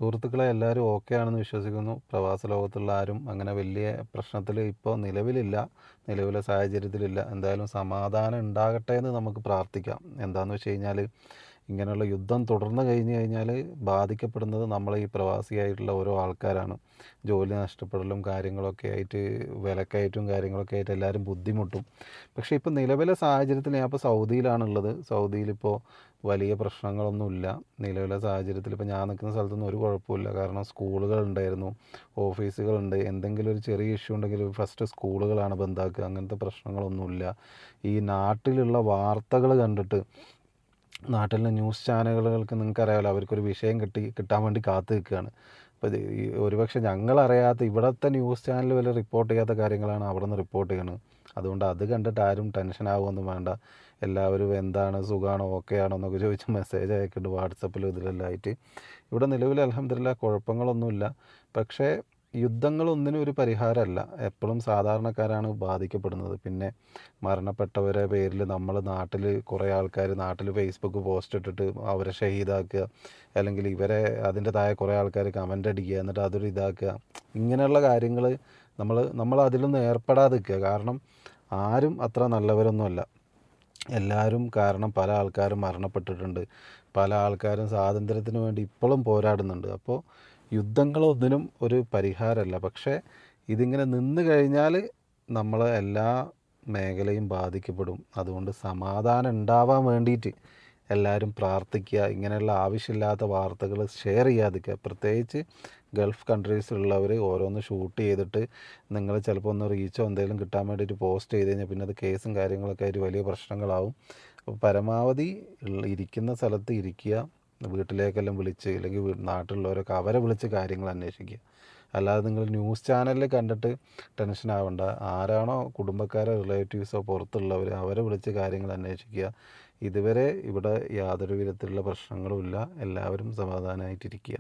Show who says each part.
Speaker 1: സുഹൃത്തുക്കളെ എല്ലാവരും ഓക്കെ ആണെന്ന് വിശ്വസിക്കുന്നു. പ്രവാസ ലോകത്തുള്ള ആരും അങ്ങനെ വലിയ പ്രശ്നത്തിൽ ഇപ്പോൾ നിലവിലില്ല. നിലവിലെ സാഹചര്യത്തിലില്ല. എന്തായാലും സമാധാനം ഉണ്ടാകട്ടെ എന്ന് നമുക്ക് പ്രാർത്ഥിക്കാം. എന്താണെന്ന് വെച്ച് കഴിഞ്ഞാൽ ഇങ്ങനെയുള്ള യുദ്ധം തുടർന്ന് കഴിഞ്ഞ് കഴിഞ്ഞാൽ ബാധിക്കപ്പെടുന്നത് നമ്മൾ ഈ പ്രവാസിയായിട്ടുള്ള ഓരോ ആൾക്കാരാണ്. ജോലി നഷ്ടപ്പെടലും കാര്യങ്ങളൊക്കെ ആയിട്ട് വിലക്കയറ്റവും കാര്യങ്ങളൊക്കെ ആയിട്ട് എല്ലാവരും ബുദ്ധിമുട്ടും. പക്ഷേ ഇപ്പോൾ നിലവിലെ സാഹചര്യത്തിൽ ഞാൻ ഇപ്പോൾ സൗദിയിലാണുള്ളത്. സൗദിയിലിപ്പോൾ വലിയ പ്രശ്നങ്ങളൊന്നുമില്ല. നിലവിലെ സാഹചര്യത്തിൽ ഇപ്പോൾ ഞാൻ നിൽക്കുന്ന സ്ഥലത്തൊന്നും ഒരു കുഴപ്പമില്ല. കാരണം സ്കൂളുകളുണ്ടായിരുന്നു, ഓഫീസുകളുണ്ട്. എന്തെങ്കിലും ഒരു ചെറിയ ഇഷ്യൂ ഉണ്ടെങ്കിൽ ഫസ്റ്റ് സ്കൂളുകളാണ് ബന്ദാക്കുക. അങ്ങനത്തെ പ്രശ്നങ്ങളൊന്നുമില്ല. ഈ നാട്ടിലുള്ള വാർത്തകൾ കണ്ടിട്ട് നാട്ടിലെ ന്യൂസ് ചാനലുകൾക്ക് നിങ്ങൾക്കറിയാമല്ലോ, അവർക്കൊരു വിഷയം കിട്ടാൻ വേണ്ടി കാത്തു നിൽക്കുകയാണ്. അപ്പോൾ ഇത് ഈ ഒരുപക്ഷെ ഞങ്ങളറിയാത്ത ഇവിടുത്തെ ന്യൂസ് ചാനൽ വല്ല റിപ്പോർട്ട് ചെയ്യാത്ത കാര്യങ്ങളാണ് അവിടെ നിന്ന് റിപ്പോർട്ട് ചെയ്യണത്. അതുകൊണ്ട് അത് കണ്ടിട്ട് ആരും ടെൻഷൻ ആവുമൊന്നും വേണ്ട. എല്ലാവരും എന്താണ്, സുഖമാണോ, ഓക്കെ ആണോ എന്നൊക്കെ ചോദിച്ച് മെസ്സേജ് അയക്കുന്നുണ്ട് വാട്സപ്പിലും ഇതിലെല്ലാം ആയിട്ട്. ഇവിടെ നിലവിൽ അൽഹംദുലില്ലാ കുഴപ്പങ്ങളൊന്നുമില്ല. പക്ഷേ യുദ്ധങ്ങളൊന്നിനും ഒരു പരിഹാരമല്ല. എപ്പോഴും സാധാരണക്കാരാണ് ബാധിക്കപ്പെടുന്നത്. പിന്നെ മരണപ്പെട്ടവരെ പേരിൽ നമ്മൾ നാട്ടിൽ കുറേ ആൾക്കാർ നാട്ടിൽ ഫേസ്ബുക്ക് പോസ്റ്റ് ഇട്ടിട്ട് അവരെ ഷഹീദാക്കുക, അല്ലെങ്കിൽ ഇവരെ അതിൻ്റെ താഴെ കുറേ ആൾക്കാർ കമൻ്റ് അടിക്കുക, എന്നിട്ട് അതൊരു ഇതാക്കുക. ഇങ്ങനെയുള്ള കാര്യങ്ങൾ നമ്മൾ അതിലൊന്നും ഏർപ്പെടാതിരിക്കുക. കാരണം ആരും അത്ര നല്ലവരൊന്നുമല്ല. എല്ലാവരും കാരണം പല ആൾക്കാരും മരണപ്പെട്ടിട്ടുണ്ട്. പല ആൾക്കാരും സ്വാതന്ത്ര്യത്തിന് വേണ്ടി ഇപ്പോഴും പോരാടുന്നുണ്ട്. അപ്പോൾ യുദ്ധങ്ങളൊന്നിനും ഒരു പരിഹാരമല്ല. പക്ഷേ ഇതിങ്ങനെ നിന്ന് കഴിഞ്ഞാൽ നമ്മൾ എല്ലാ മേഖലയും ബാധിക്കപ്പെടും. അതുകൊണ്ട് സമാധാനം ഉണ്ടാവാൻ വേണ്ടിയിട്ട് എല്ലാവരും പ്രാർത്ഥിക്കുക. ഇങ്ങനെയുള്ള ആവശ്യമില്ലാത്ത വാർത്തകൾ ഷെയർ ചെയ്യാതിരിക്കുക. പ്രത്യേകിച്ച് ഗൾഫ് കൺട്രീസിലുള്ളവർ ഓരോന്ന് ഷൂട്ട് ചെയ്തിട്ട് നിങ്ങൾ ചിലപ്പോൾ ഒന്ന് റീച്ചോ എന്തെങ്കിലും കിട്ടാൻ വേണ്ടിയിട്ട് പോസ്റ്റ് ചെയ്ത് കഴിഞ്ഞാൽ പിന്നെ അത് കേസും കാര്യങ്ങളൊക്കെ ആയിട്ട് വലിയ പ്രശ്നങ്ങളാവും. അപ്പോൾ പരമാവധി ഇരിക്കുന്ന സ്ഥലത്ത് ഇരിക്കുക. വീട്ടിലേക്കെല്ലാം വിളിച്ച്, അല്ലെങ്കിൽ നാട്ടിലുള്ളവരൊക്കെ അവരെ വിളിച്ച് കാര്യങ്ങൾ അന്വേഷിക്കുക. അല്ലാതെ നിങ്ങൾ ന്യൂസ് ചാനലിൽ കണ്ടിട്ട് ടെൻഷൻ ആവണ്ട. ആരാണോ കുടുംബക്കാരോ റിലേറ്റീവ്സോ പുറത്തുള്ളവർ അവരെ വിളിച്ച് കാര്യങ്ങൾ അന്വേഷിക്കുക. ഇതുവരെ ഇവിടെ യാതൊരു വിധത്തിലുള്ള പ്രശ്നങ്ങളുമില്ല. എല്ലാവരും സമാധാനമായിട്ടിരിക്കുക.